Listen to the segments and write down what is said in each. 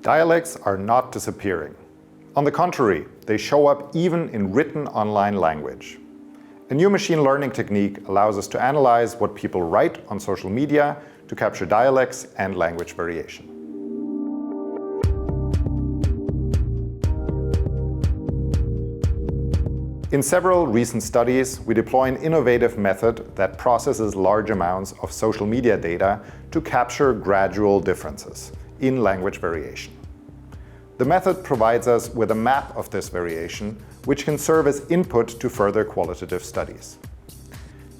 Dialects are not disappearing. On the contrary, they show up even in written online language. A new machine learning technique allows us to analyze what people write on social media to capture dialects and language variation. In several recent studies, we deploy an innovative method that processes large amounts of social media data to capture gradual differences in language variation. The method provides us with a map of this variation, which can serve as input to further qualitative studies.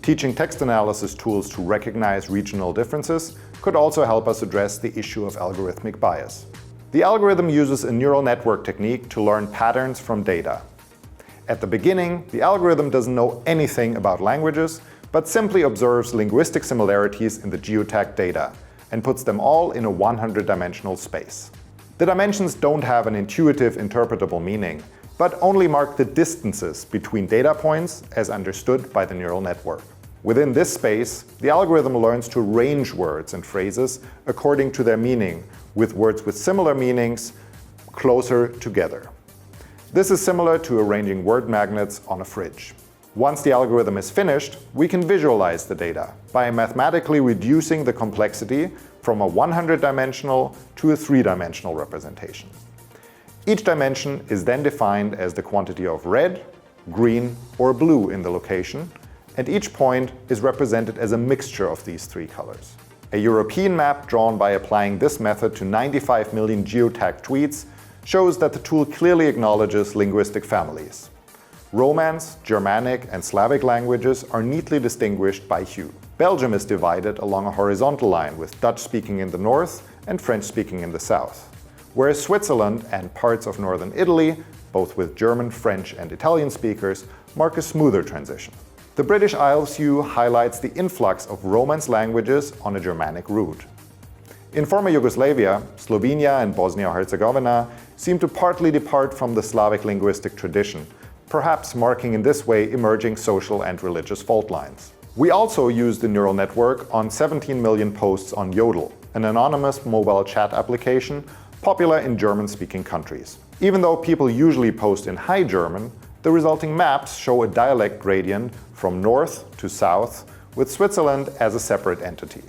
Teaching text analysis tools to recognize regional differences could also help us address the issue of algorithmic bias. The algorithm uses a neural network technique to learn patterns from data. At the beginning, the algorithm doesn't know anything about languages, but simply observes linguistic similarities in the geotagged data and puts them all in a 100-dimensional space. The dimensions don't have an intuitive, interpretable meaning, but only mark the distances between data points as understood by the neural network. Within this space, the algorithm learns to arrange words and phrases according to their meaning, with words with similar meanings closer together. This is similar to arranging word magnets on a fridge. Once the algorithm is finished, we can visualize the data by mathematically reducing the complexity from a 100-dimensional to a 3-dimensional representation. Each dimension is then defined as the quantity of red, green, or blue in the location, and each point is represented as a mixture of these three colors. A European map drawn by applying this method to 95 million geotagged tweets shows that the tool clearly acknowledges linguistic families. Romance, Germanic, and Slavic languages are neatly distinguished by hue. Belgium is divided along a horizontal line with Dutch-speaking in the north and French-speaking in the south, whereas Switzerland and parts of northern Italy, both with German, French, and Italian speakers, mark a smoother transition. The British Isles hue highlights the influx of Romance languages on a Germanic route. In former Yugoslavia, Slovenia and Bosnia-Herzegovina seem to partly depart from the Slavic linguistic tradition, perhaps marking in this way emerging social and religious fault lines. We also use the neural network on 17 million posts on Yodel, an anonymous mobile chat application popular in German-speaking countries. Even though people usually post in High German, the resulting maps show a dialect gradient from north to south, with Switzerland as a separate entity,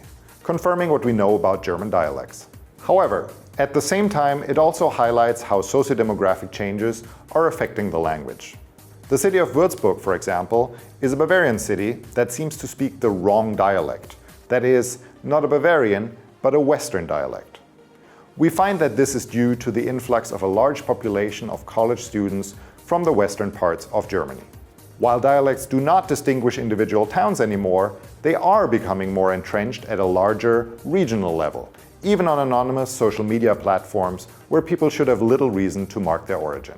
confirming what we know about German dialects. However, at the same time, it also highlights how sociodemographic changes are affecting the language. The city of Würzburg, for example, is a Bavarian city that seems to speak the wrong dialect. That is, not a Bavarian, but a Western dialect. We find that this is due to the influx of a large population of college students from the western parts of Germany. While dialects do not distinguish individual towns anymore, they are becoming more entrenched at a larger regional level, even on anonymous social media platforms where people should have little reason to mark their origin.